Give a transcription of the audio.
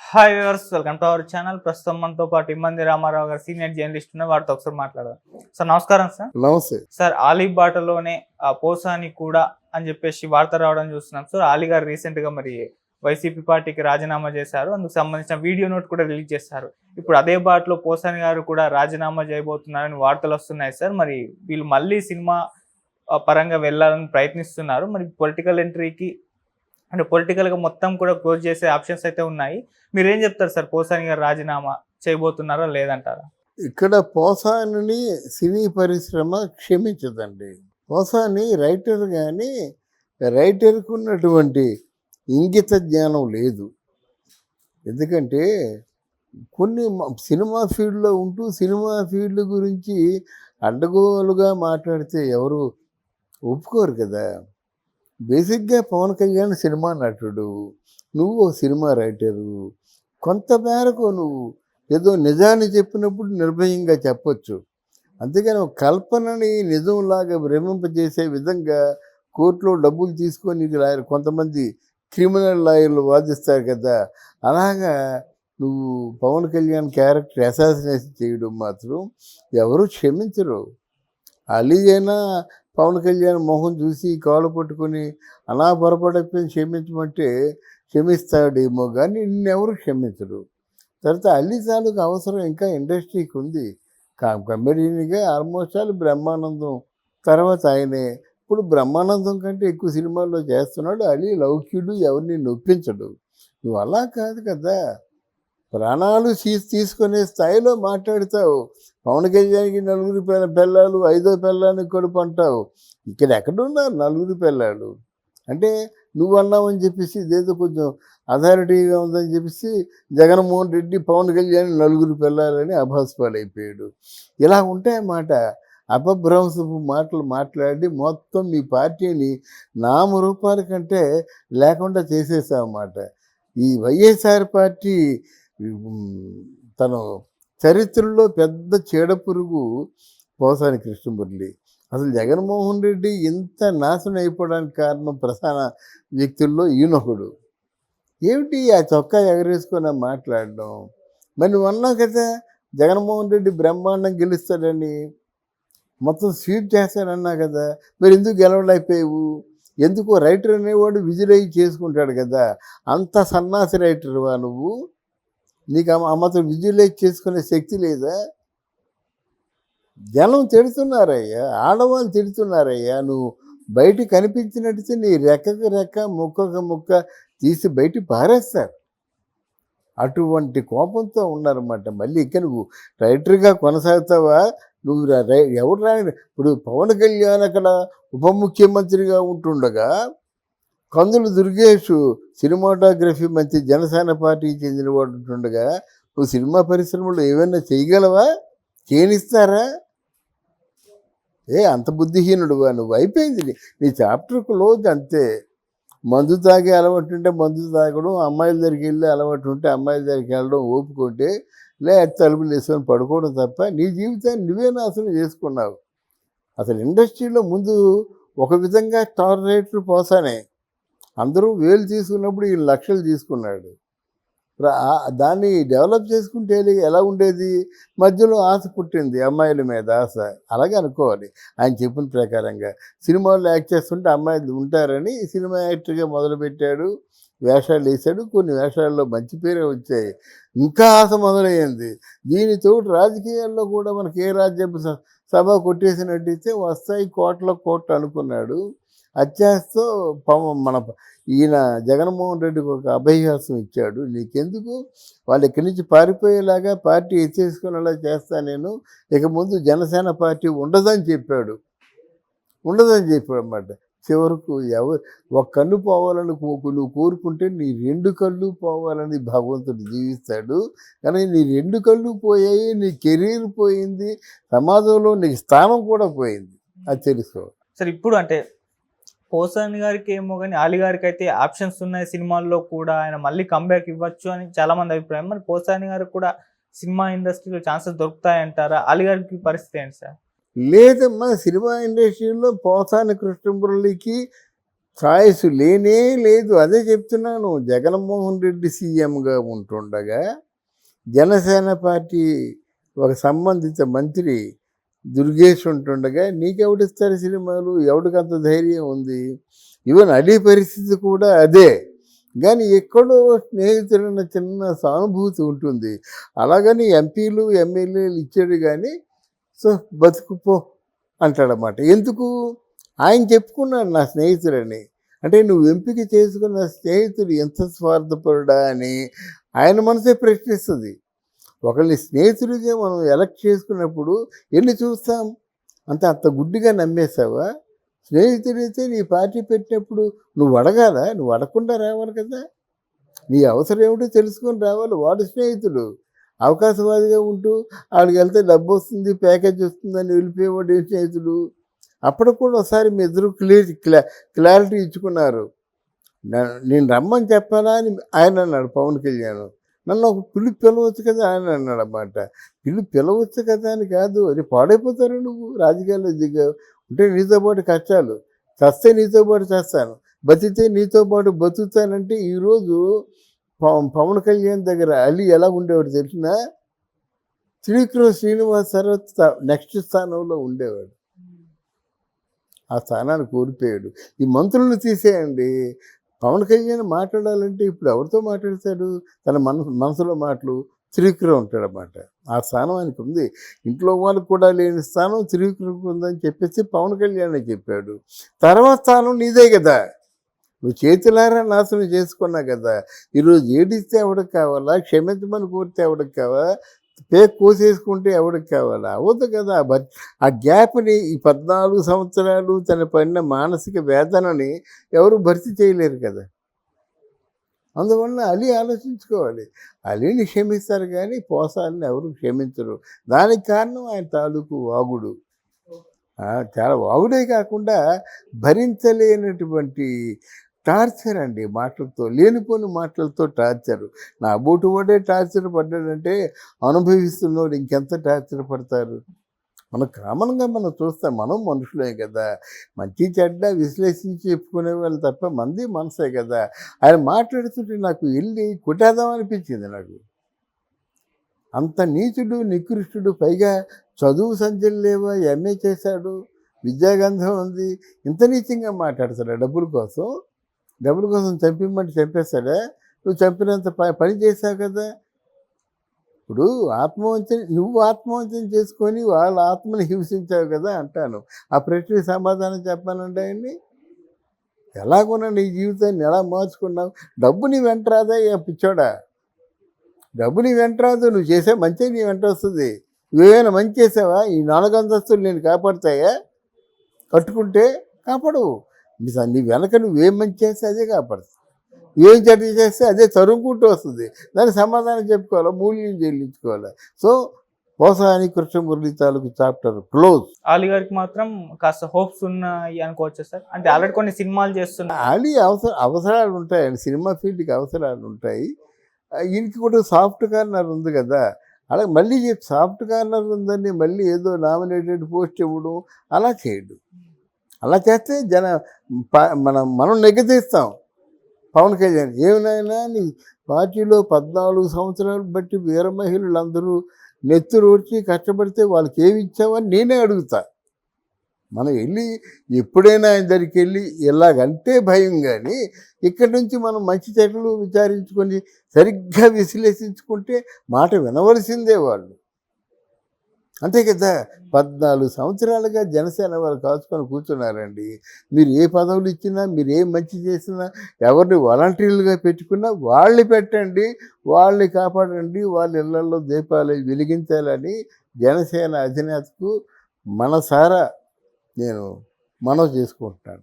Hi viewers, welcome to our channel. ప్రస్తుతం మనతో పాటు ఇమ్మంది రామారావు గారు సీనియర్ జర్నలిస్ట్ ఉన్నారు. వారితో ఒకసారి మాట్లాడదాం. సార్ నమస్కారం. సార్ నమస్తే. సార్ ఆలీ బాటలోనే పోసాని కూడా అని చెప్పేసి వార్త రావడం చూస్తున్నాం. సార్ ఆలీ గారు రీసెంట్ గా మరి వైసీపీ పార్టీకి రాజీనామా చేశారు. అందుకు సంబంధించిన వీడియో నోట్ కూడా రిలీజ్ చేశారు. ఇప్పుడు అదే బాటలో పోసాని గారు కూడా రాజీనామా చేయబోతున్నారని వార్తలు వస్తున్నాయి. సార్ మరి వీళ్ళు మళ్ళీ సినిమా పరంగా వెళ్ళాలని ప్రయత్నిస్తున్నారు. మరి పొలిటికల్ ఎంట్రీకి అంటే పొలిటికల్గా మొత్తం కూడా క్లోజ్ చేసే ఆప్షన్స్ అయితే ఉన్నాయి. మీరేం చెప్తారు సార్? పోసాని గారు రాజీనామా చేయబోతున్నారా లేదంటారా? ఇక్కడ పోసానిని సినీ పరిశ్రమ క్షమించదండి. పోసాని రైటర్ కానీ రైటర్కు ఉన్నటువంటి ఇంగిత జ్ఞానం లేదు. ఎందుకంటే కొన్ని సినిమా ఫీల్డ్లో ఉంటూ సినిమా ఫీల్డ్ గురించి అడ్డగోలుగా మాట్లాడితే ఎవరు ఒప్పుకోరు కదా. బేసిక్గా పవన్ కళ్యాణ్ సినిమా నటుడు, నువ్వు ఒక సినిమా రైటరు. కొంత మేరకు నువ్వు ఏదో నిజాన్ని చెప్పినప్పుడు నిర్భయంగా చెప్పొచ్చు. అంతేగాని ఒక కల్పనని నిజంలాగా భ్రమింపజేసే విధంగా కోర్టులో డబ్బులు తీసుకొని లాయర్ కొంతమంది క్రిమినల్ లాయర్లు వాదిస్తారు కదా, అలాగా నువ్వు పవన్ కళ్యాణ్ క్యారెక్టర్ అసాసినేషన్ చేయడం మాత్రం ఎవరు క్షమించరు. అలీ అయినా పవన్ కళ్యాణ్ మొహం చూసి కాళ్ళు పట్టుకొని అలా పొరపడకపోయి క్షమించమంటే క్షమిస్తాడేమో కానీ నిన్నెవరు క్షమించరు. తర్వాత అల్లి తాలూకు అవసరం ఇంకా ఇండస్ట్రీకి ఉంది. కమెడీనిగా ఆల్మోస్ట్ ఆల్ బ్రహ్మానందం తర్వాత ఆయనే. ఇప్పుడు బ్రహ్మానందం కంటే ఎక్కువ సినిమాల్లో చేస్తున్నాడు. అలీ లౌక్యుడు, ఎవరిని నొప్పించడు. నువ్వు అలా కాదు కదా, ప్రాణాలు తీసుకునే స్థాయిలో మాట్లాడతావు. పవన్ కళ్యాణ్కి 4 పిల్లలు, 5వ పిల్లాన్ని కొడుపు అంటావు. ఇక్కడ ఎక్కడున్నారు 4 పిల్లలు? అంటే నువ్వు అన్నావని చెప్పేసి ఇదేదో కొంచెం అథారిటీగా ఉందని చెప్పేసి జగన్మోహన్ రెడ్డి పవన్ కళ్యాణ్ 4 పిల్లాలని అభాస్పాలైపోయాడు. ఇలా ఉంటాయన్నమాట. అపభ్రంశపు మాటలు మాట్లాడి మొత్తం మీ పార్టీని నామరూపాల కంటే లేకుండా చేసేసామన్నమాట. ఈ వైఎస్ఆర్ పార్టీ తను చరిత్రలో పెద్ద చీడపురుగు పోసాని కృష్ణమురళి. అసలు జగన్మోహన్ రెడ్డి ఇంత నాశనం అయిపోవడానికి కారణం ప్రధాన వ్యక్తుల్లో ఈయనొకడు. ఏమిటి ఆ చొక్కా ఎగరేసుకొని మాట్లాడడం? మరి నువ్వు అన్నావు కదా జగన్మోహన్ రెడ్డి బ్రహ్మాండం గెలుస్తాడని, మొత్తం స్వీప్ చేస్తాడన్నా కదా, మరి ఎందుకు గెలవలేకపోయావు? ఎందుకు? రైటర్ అనేవాడు విజువలైజ్ చేసుకుంటాడు కదా. అంత సన్నాసి రైటర్వా నువ్వు? నీకు మాత్రం విజువలైజ్ చేసుకునే శక్తి లేదా? జనం తిడుతున్నారయ్యా, ఆడవాళ్ళు తిడుతున్నారయ్యా. నువ్వు బయట కనిపించినట్టు నీ రెక్కకు రెక్క ముక్కకు ముక్క తీసి బయట పారేస్తారు. అటువంటి కోపంతో ఉన్నారన్నమాట. మళ్ళీ ఇక్కడ నువ్వు రైటర్గా కొనసాగుతావా? నువ్వు ఎవరు రాని ఇప్పుడు పవన్ కళ్యాణ్ అక్కడ ఉప ముఖ్యమంత్రిగా ఉంటుండగా కందుల దుర్గేష్ సినిమాటోగ్రఫీ మంచి జనసేన పార్టీకి చెందినవాడు ఉంటుండగా నువ్వు సినిమా పరిశ్రమలో ఏమైనా చేయగలవా? చేయనిస్తారా? అంత బుద్ధిహీనుడువా నువ్వు? అయిపోయింది నీ చాప్టర్ క్లోజ్ అంతే. మందు తాగే అలవాటు ఉంటే మందు తాగడం, అమ్మాయిల దగ్గరికి వెళ్ళి అలవాటు ఉంటే అమ్మాయిల దగ్గరికి వెళ్ళడం ఓపుకుంటే తలుపులు వేసుకొని పడుకోవడం తప్ప నీ జీవితాన్ని నువ్వే నాశనం చేసుకున్నావు. అసలు ఇండస్ట్రీలో ముందు ఒక విధంగా స్టార్ రైటర్ పోసానే. అందరూ 1000 తీసుకున్నప్పుడు ఈ లక్షలు తీసుకున్నాడు. దాన్ని డెవలప్ చేసుకుంటే ఎలా ఉండేది? మధ్యలో ఆశ పుట్టింది, అమ్మాయిల మీద ఆశ. అలాగే అనుకోవాలి. ఆయన చెప్పిన ప్రకారంగా సినిమాల్లో యాక్ట్ చేస్తుంటే అమ్మాయిలు ఉంటారని సినిమా యాక్టర్గా మొదలుపెట్టాడు. వేషాలు వేశాడు. కొన్ని వేషాల్లో మంచి పేరే వచ్చాయి. ఇంకా ఆశ మొదలయ్యింది. దీనితో రాజకీయాల్లో కూడా మనకి ఏ రాజ్యపు సభ కొట్టేసినట్టయితే వస్తాయి కోట్ల అనుకున్నాడు. అత్యాశతో మన ఈయన జగన్మోహన్ రెడ్డికి ఒక అభయహాసం ఇచ్చాడు. నీకెందుకు? వాళ్ళు ఇక్కడి నుంచి పారిపోయేలాగా పార్టీ ఎత్తేసుకునేలా చేస్తా నేను, ఇక ముందు జనసేన పార్టీ ఉండదని చెప్పాడు అన్నమాట. చివరకు ఒక కన్ను పోవాలని నువ్వు కోరుకుంటే నీ 2 కళ్ళు పోవాలని భగవంతుడు జీవిస్తాడు. కానీ నీ 2 కళ్ళు పోయాయి, నీ కెరీర్ పోయింది, సమాజంలో నీకు స్థానం కూడా పోయింది. అది తెలుసుకో. సార్ ఇప్పుడు అంటే పోసాని గారికి ఏమో కానీ ఆలీ గారికి అయితే ఆప్షన్స్ ఉన్నాయి సినిమాల్లో కూడా, ఆయన మళ్ళీ కంబ్యాక్ ఇవ్వచ్చు అని చాలా మంది అభిప్రాయం. మరి పోసాని గారికి కూడా సినిమా ఇండస్ట్రీలో ఛాన్సెస్ దొరుకుతాయంటారా? ఆలీ గారికి పరిస్థితి ఏంటి సార్? లేదమ్మా, సినిమా ఇండస్ట్రీలో పోసాని కృష్ణమురళికి చాయిస్ లేనే లేదు. అదే చెప్తున్నాను. జగన్మోహన్ రెడ్డి సీఎంగా ఉంటుండగా జనసేన పార్టీ ఒక సంబంధిత మంత్రి దుర్గేష్ ఉంటుండగా నీకెవడిస్తారు సినిమాలు? ఎవడికంత ధైర్యం ఉంది? ఈవెన్ అలీ పరిస్థితి కూడా అదే. కానీ ఎక్కడో స్నేహితులన్న చిన్న సానుభూతి ఉంటుంది. అలాగని ఎంపీలు ఎమ్మెల్యేలు ఇచ్చాడు కానీ సో బతుకుపో అంటాడన్నమాట. ఎందుకు? ఆయన చెప్పుకున్నాడు నా స్నేహితుడని. అంటే నువ్వు ఎంపిక చేసుకున్న స్నేహితుడు ఎంత స్వార్థపరుడా అని ఆయన మనసే ప్రశ్నిస్తుంది. ఒకళ్ళని స్నేహితుడిగా మనం ఎలక్ట్ చేసుకున్నప్పుడు ఎన్ని చూస్తాం? అంత గుడ్డిగా నమ్మేశావా? స్నేహితుడైతే నీ పార్టీ పెట్టినప్పుడు నువ్వు అడగాలా? నువ్వు అడగకుండా రావాలి కదా. నీ అవసరం ఏమిటో తెలుసుకొని రావాలి. వాడు స్నేహితుడు. అవకాశవాదిగా ఉంటూ ఆడికి వెళ్తే డబ్బు వస్తుంది, ప్యాకేజ్ వస్తుందని వెళ్ళిపోయేవాడు ఏ స్నేహితుడు? అప్పుడు కూడా ఒకసారి మీ ఇద్దరు క్లారిటీ ఇచ్చుకున్నారు. నేను రమ్మని చెప్పాలా అని ఆయన అన్నాడు పవన్ కళ్యాణ్. నన్ను ఒక పిలవచ్చు కదా ఆయన అన్నాడు అన్నమాట. పిలవచ్చు కదా అని కాదు, అది పాడైపోతారు. నువ్వు రాజకీయాల్లో దిగావు ఉంటే నీతో పాటు కష్టాలు, చస్తే నీతో పాటు చేస్తాను, బతికితే నీతో పాటు బతుకుతానంటే ఈరోజు పవన్ కళ్యాణ్ దగ్గర అలీ ఎలా ఉండేవాడు తెలిసినా? త్రివిక్రమ్ శ్రీనివాస్ తర్వాత నెక్స్ట్ స్థానంలో ఉండేవాడు. ఆ స్థానాన్ని కోల్పోయాడు. ఈ మంత్రులను తీసేయండి. పవన్ కళ్యాణ్ మాట్లాడాలంటే ఇప్పుడు ఎవరితో మాట్లాడతాడు? తన మనసులో మాటలు త్రివిక్రమ్ ఉంటాడన్నమాట. ఆ స్థానం ఆయనకు ఉంది. ఇంట్లో వాళ్ళకు కూడా లేని స్థానం త్రివిక్రమ్కి ఉందని చెప్పేసి పవన్ కళ్యాణ్ చెప్పాడు. తర్వాత స్థానం నీదే కదా. నువ్వు చేతులారా నాశనం చేసుకున్నా కదా. ఈరోజు ఏడిస్తే ఎవడికి కావాలా? క్షమించమని కోరితే ఎవడికి కావాలా? పేక్ కోసేసుకుంటే ఎవడికి కావాలా? అవ్వదు కదా. ఆ గ్యాప్ని ఈ 14 సంవత్సరాలు తన పడిన మానసిక వేదనని ఎవరు భర్తీ చేయలేరు కదా. అందువల్ల అలీ ఆలోచించుకోవాలి. అలీని క్షమిస్తారు కానీ పోసాలని ఎవరు క్షమించరు. దానికి కారణం ఆయన తాలూకు వాగుడు. చాలా వాగుడే కాకుండా భరించలేనటువంటి టార్చర్ అండి. మాటలతో, లేనిపోని మాటలతో టార్చర్. నా బోటు వాడే టార్చర్ పడ్డాడంటే అనుభవిస్తున్నవాడు ఇంకెంత టార్చర్ పడతారు? కామన్గా మనం చూస్తాం. మనం మనుషులే కదా. మంచి చెడ్డ విశ్లేషించి చెప్పుకునే వాళ్ళు తప్ప మంది మనసే కదా. ఆయన మాట్లాడుతుంటే నాకు వెళ్ళి కొట్టేద్దాం అనిపించింది నాకు. అంత నీచుడు నికృష్టుడు. పైగా చదువు సంచలు లేవా, ఎంఏ చేశాడు, విద్యాగంధం ఉంది. ఇంత నీచంగా మాట్లాడతాడా? డబ్బుల కోసం చంపిమంటే చంపేస్తాడా? నువ్వు చంపినంత పని చేశావు కదా. ఇప్పుడు నువ్వు ఆత్మవంచన చేసుకొని వాళ్ళ ఆత్మని హింసించావు కదా అంటాను. ఆ ప్రశ్నకి సమాధానం చెప్పానంటే ఆయన్ని ఎలాగున్నా నీ జీవితాన్ని ఎలా మార్చుకున్నావు? డబ్బు నీ వెంట రాదా? పిచ్చోడా, డబ్బు నీ వెంట రాదు. నువ్వు చేసే మంచి నీ వెంట వస్తుంది. నువ్వేమైనా మంచి చేసావా? ఈ 4 అంతస్తులు నేను కాపాడుతాయా? కట్టుకుంటే కాపాడవు. నీ వెనక నువ్వేం మంచి చేస్తే అదే కాపాడుతుంది. ఏం చెడ్డ చేస్తే అదే తరుముకుంటూ వస్తుంది. దానికి సమాధానం చెప్పుకోవాలా, మూల్యం చెల్లించుకోవాలా. సో పోసాని కృష్ణమురళి తాలూకు చాప్టర్ క్లోజ్. అలీ గారికి మాత్రం కాస్త హోప్స్ ఉన్నాయి అనుకోవచ్చు సార్. అంటే ఆల్రెడీ కొన్ని సినిమాలు చేస్తున్నారు. అలీ అవసరాలు ఉంటాయండి. సినిమా ఫీల్డ్కి అవసరాలు ఉంటాయి. ఈయనకి కూడా సాఫ్ట్ కార్నర్ ఉంది కదా. అలాగే మళ్ళీ సాఫ్ట్ కార్నర్ ఉందని మళ్ళీ ఏదో నామినేటెడ్ పోస్ట్ ఇవ్వడం అలా చేయడు. అలా చేస్తే మనం నెగ్గదీస్తాం. పవన్ కళ్యాణ్ ఏమైనా నీ పార్టీలో 14 సంవత్సరాలు బట్టి వీర మహిళలందరూ నెత్తురోడ్చి కష్టపడితే వాళ్ళకి ఏమి ఇచ్చావని నేనే అడుగుతా. మనం వెళ్ళి ఎప్పుడైనా ఆయన దగ్గరికి వెళ్ళి ఎలాగంటే భయం. కానీ ఇక్కడి నుంచి మనం మంచి చెడ్డలు విచారించుకొని సరిగ్గా విశ్లేషించుకుంటే మాట వినవలసిందే వాళ్ళు. అంతే కదా. 14 సంవత్సరాలుగా జనసేన వాళ్ళు కాచుకొని కూర్చున్నారండి. మీరు ఏ పదవులు ఇచ్చినా, మీరు ఏ మంచి చేసినా, ఎవరిని వాలంటీర్లుగా పెట్టుకున్నా వాళ్ళని పెట్టండి, వాళ్ళని కాపాడండి, వాళ్ళ ఇళ్లలో దీపాలు వెలిగించాలని జనసేన అధినేతకు మనసారా నేను మనవి చేసుకుంటున్నాను.